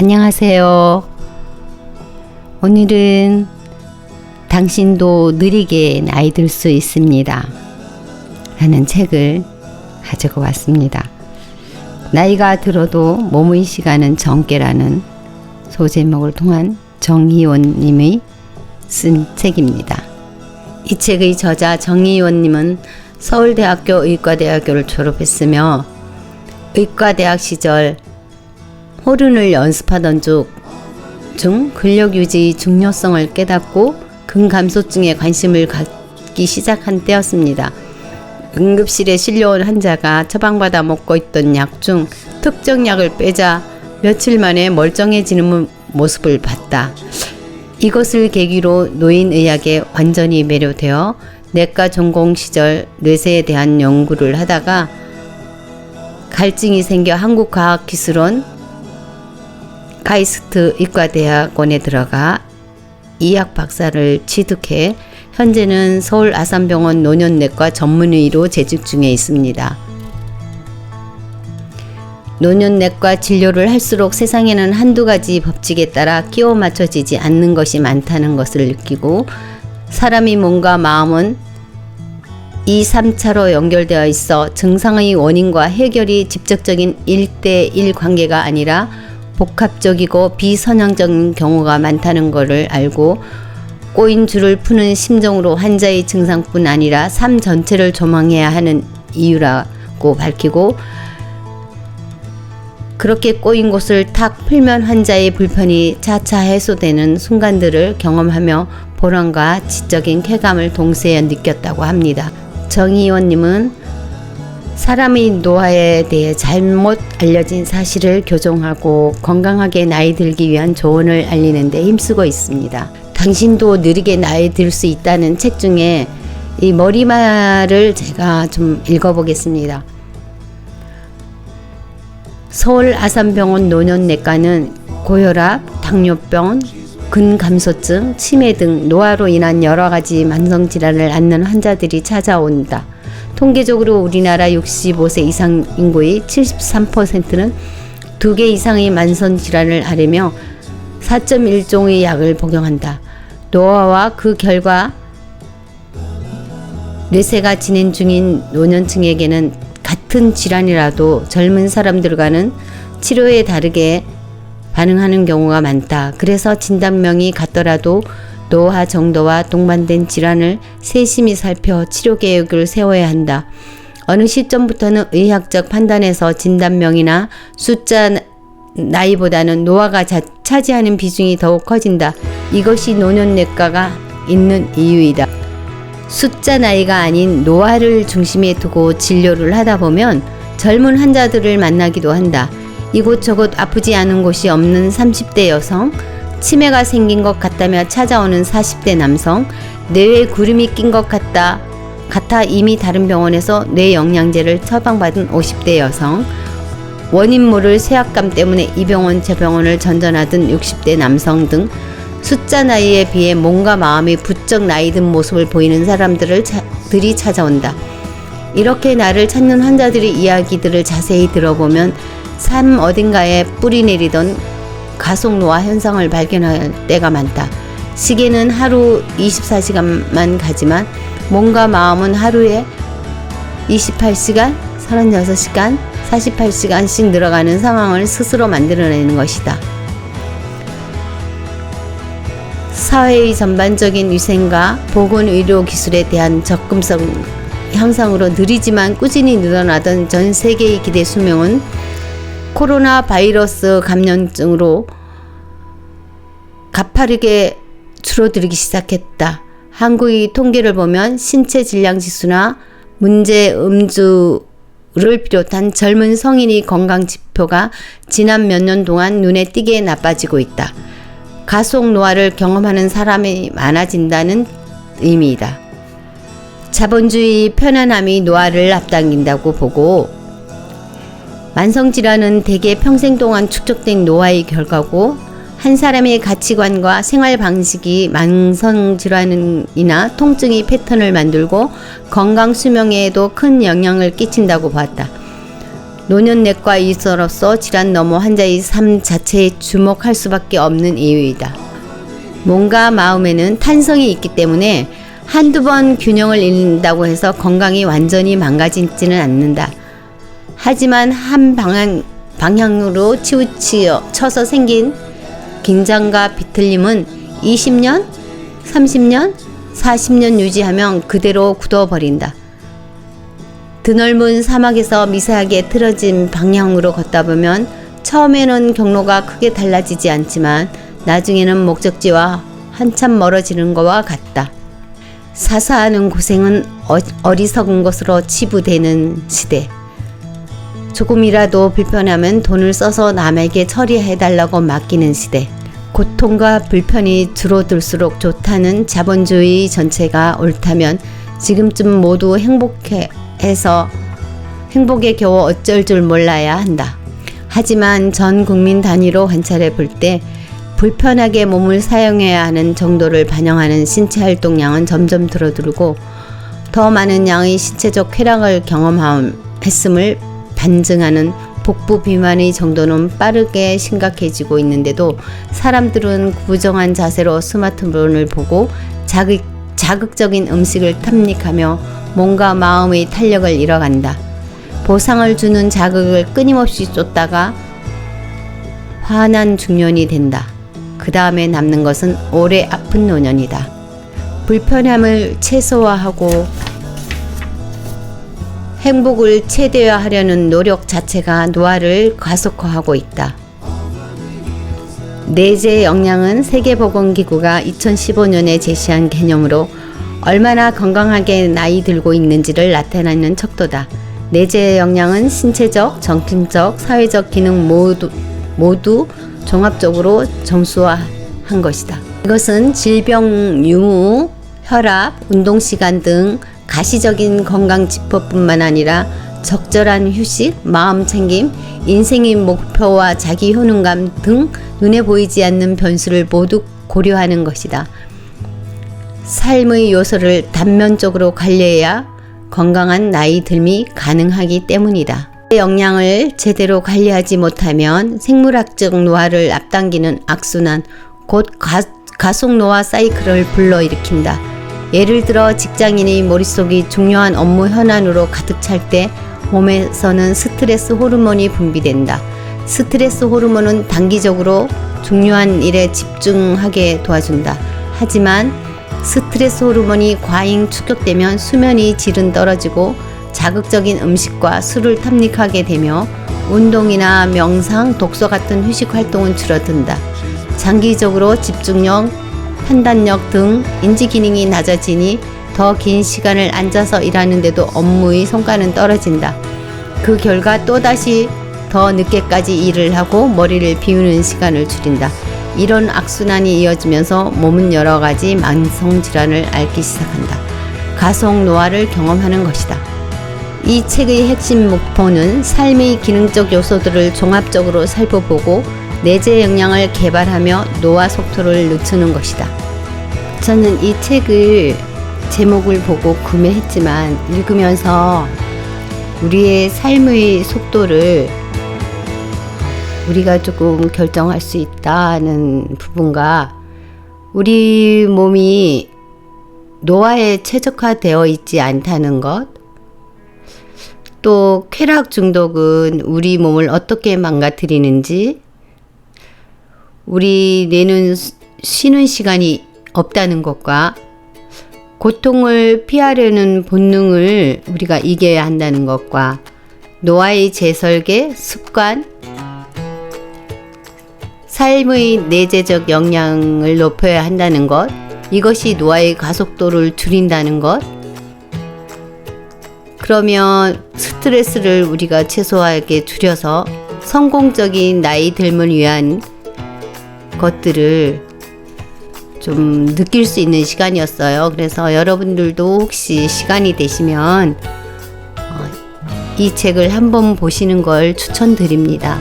안녕하세요. 오늘은 당신도 느리게 나이 들 수 있습니다 라는 책을 가지고 왔습니다. 나이가 들어도 몸의 시간은 정계라는 소제목을 통한 정희원 님의 쓴 책입니다. 이 책의 저자 정희원 님은 서울대학교 의과대학교를 졸업했으며 의과대학 시절 호른을 연습하던 중 근력유지의 중요성을 깨닫고 근감소증에 관심을 갖기 시작한 때였습니다. 응급실에 실려온 환자가 처방받아 먹고 있던 약 중 특정 약을 빼자 며칠 만에 멀쩡해지는 모습을 봤다. 이것을 계기로 노인의학에 완전히 매료되어 내과 전공 시절 뇌세에 대한 연구를 하다가 갈증이 생겨 한국과학기술원 카이스트 의과대학원에 들어가 이학 박사를 취득해 현재는 서울 아산병원 노년내과 전문의로 재직 중에 있습니다. 노년내과 진료를 할수록 세상에는 한두 가지 법칙에 따라 끼워 맞춰지지 않는 것이 많다는 것을 느끼고 사람의 몸과 마음은 2, 3차로 연결되어 있어 증상의 원인과 해결이 직접적인 1대1 관계가 아니라 복합적이고 비선형적인 경우가 많다는 것을 알고 꼬인 줄을 푸는 심정으로 환자의 증상뿐 아니라 삶 전체를 조망해야 하는 이유라고 밝히고 그렇게 꼬인 곳을 탁 풀면 환자의 불편이 차차 해소되는 순간들을 경험하며 보람과 지적인 쾌감을 동시에 느꼈다고 합니다. 정희원 님은 사람의 노화에 대해 잘못 알려진 사실을 교정하고 건강하게 나이 들기 위한 조언을 알리는 데 힘쓰고 있습니다. 당신도 느리게 나이 들 수 있다는 책 중에 이 머리말을 제가 좀 읽어보겠습니다. 서울 아산병원 노년내과는 고혈압, 당뇨병, 근감소증, 치매 등 노화로 인한 여러 가지 만성질환을 앓는 환자들이 찾아온다. 통계적으로 우리나라 65세 이상 인구의 73%는 2개 이상의 만성질환을 앓으며 4.1종의 약을 복용한다. 노화와 그 결과 뇌세가 진행 중인 노년층에게는 같은 질환이라도 젊은 사람들과는 치료에 다르게 반응하는 경우가 많다. 그래서 진단명이 같더라도 노화 정도와 동반된 질환을 세심히 살펴 치료 계획을 세워야 한다. 어느 시점부터는 의학적 판단에서 진단명이나 숫자 나이보다는 노화가 차지하는 비중이 더욱 커진다. 이것이 노년내과가 있는 이유이다. 숫자 나이가 아닌 노화를 중심에 두고 진료를 하다 보면 젊은 환자들을 만나기도 한다. 이곳저곳 아프지 않은 곳이 없는 30대 여성, 치매가 생긴 것 같다며 찾아오는 40대 남성, 뇌에 구름이 낀 것 같아 이미 다른 병원에서 뇌영양제를 처방받은 50대 여성, 원인 모를 쇠약감 때문에 이 병원 저 병원을 전전하던 60대 남성 등 숫자 나이에 비해 몸과 마음이 부쩍 나이든 모습을 보이는 사람들이 찾아온다. 이렇게 나를 찾는 환자들의 이야기들을 자세히 들어보면 삶 어딘가에 뿌리 내리던 가속 노화 현상을 발견할 때가 많다. 시계는 하루 24시간만 가지만 몸과 마음은 하루에 28시간, 36시간, 48시간씩 늘어가는 상황을 스스로 만들어내는 것이다. 사회의 전반적인 위생과 보건의료 기술에 대한 접근성 향상으로 느리지만 꾸준히 늘어나던 전 세계의 기대 수명은 코로나 바이러스 감염증으로 가파르게 줄어들기 시작했다. 한국의 통계를 보면 신체 질량 지수나 문제 음주를 비롯한 젊은 성인의 건강 지표가 지난 몇 년 동안 눈에 띄게 나빠지고 있다. 가속 노화를 경험하는 사람이 많아진다는 의미이다. 자본주의 편안함이 노화를 앞당긴다고 보고 만성질환은 대개 평생 동안 축적된 노화의 결과고 한 사람의 가치관과 생활 방식이 만성질환이나 통증의 패턴을 만들고 건강 수명에도 큰 영향을 끼친다고 보았다. 노년내과 의사로서 질환 넘어 환자의 삶 자체에 주목할 수밖에 없는 이유이다. 몸과 마음에는 탄성이 있기 때문에 한두 번 균형을 잃는다고 해서 건강이 완전히 망가지지는 않는다. 하지만 한 방향으로 치우쳐서 생긴 긴장과 비틀림은 20년, 30년, 40년 유지하면 그대로 굳어버린다. 드넓은 사막에서 미세하게 틀어진 방향으로 걷다 보면 처음에는 경로가 크게 달라지지 않지만 나중에는 목적지와 한참 멀어지는 것과 같다. 사사하는 고생은 어리석은 것으로 치부되는 시대. 조금이라도 불편하면 돈을 써서 남에게 처리해달라고 맡기는 시대. 고통과 불편이 줄어들수록 좋다는 자본주의 전체가 옳다면 지금쯤 모두 행복에 겨우 어쩔 줄 몰라야 한다. 하지만 전 국민 단위로 관찰해 볼 때 불편하게 몸을 사용해야 하는 정도를 반영하는 신체 활동량은 점점 줄어들고 더 많은 양의 신체적 쾌락을 경험했음을 반증하는 복부 비만의 정도는 빠르게 심각해지고 있는데도 사람들은 부정한 자세로 스마트폰을 보고 자극적인 음식을 탐닉하며 몸과 마음의 탄력을 잃어간다. 보상을 주는 자극을 끊임없이 쏟다가 화난 중년이 된다. 그 다음에 남는 것은 오래 아픈 노년이다. 불편함을 최소화하고 행복을 최대화하려는 노력 자체가 노화를 가속화하고 있다. 내재 역량은 세계보건기구가 2015년에 제시한 개념으로 얼마나 건강하게 나이 들고 있는지를 나타내는 척도다. 내재 역량은 신체적, 정신적, 사회적 기능 모두 종합적으로 점수화한 것이다. 이것은 질병 유무, 혈압, 운동시간 등 가시적인 건강 지표뿐만 아니라 적절한 휴식, 마음 챙김, 인생의 목표와 자기 효능감 등 눈에 보이지 않는 변수를 모두 고려하는 것이다. 삶의 요소를 단면적으로 관리해야 건강한 나이 듦이 가능하기 때문이다. 역량을 제대로 관리하지 못하면 생물학적 노화를 앞당기는 악순환, 곧 가속 노화 사이클을 불러일으킨다. 예를 들어 직장인의 머릿속이 중요한 업무 현안으로 가득 찰 때 몸에서는 스트레스 호르몬이 분비된다. 스트레스 호르몬은 단기적으로 중요한 일에 집중하게 도와준다. 하지만 스트레스 호르몬이 과잉 축적되면 수면의 질은 떨어지고 자극적인 음식과 술을 탐닉하게 되며 운동이나 명상, 독서 같은 휴식 활동은 줄어든다. 장기적으로 집중력, 판단력 등 인지 기능이 낮아지니 더 긴 시간을 앉아서 일하는데도 업무의 성과는 떨어진다. 그 결과 또다시 더 늦게까지 일을 하고 머리를 비우는 시간을 줄인다. 이런 악순환이 이어지면서 몸은 여러 가지 만성질환을 앓기 시작한다. 가속 노화를 경험하는 것이다. 이 책의 핵심 목표는 삶의 기능적 요소들을 종합적으로 살펴보고 내재 역량을 개발하며 노화 속도를 늦추는 것이다. 저는 이 책을 제목을 보고 구매했지만 읽으면서 우리의 삶의 속도를 우리가 조금 결정할 수 있다는 부분과 우리 몸이 노화에 최적화되어 있지 않다는 것, 또 쾌락 중독은 우리 몸을 어떻게 망가뜨리는지, 우리 뇌는 쉬는 시간이 없다는 것과 고통을 피하려는 본능을 우리가 이겨야 한다는 것과 노화의 재설계, 습관, 삶의 내재적 역량을 높여야 한다는 것, 이것이 노화의 가속도를 줄인다는 것, 그러면 스트레스를 우리가 최소화하게 줄여서 성공적인 나이 듦을 위한 것들을 좀 느낄 수 있는 시간이었어요. 그래서 여러분들도 혹시 시간이 되시면 이 책을 한번 보시는 걸 추천드립니다.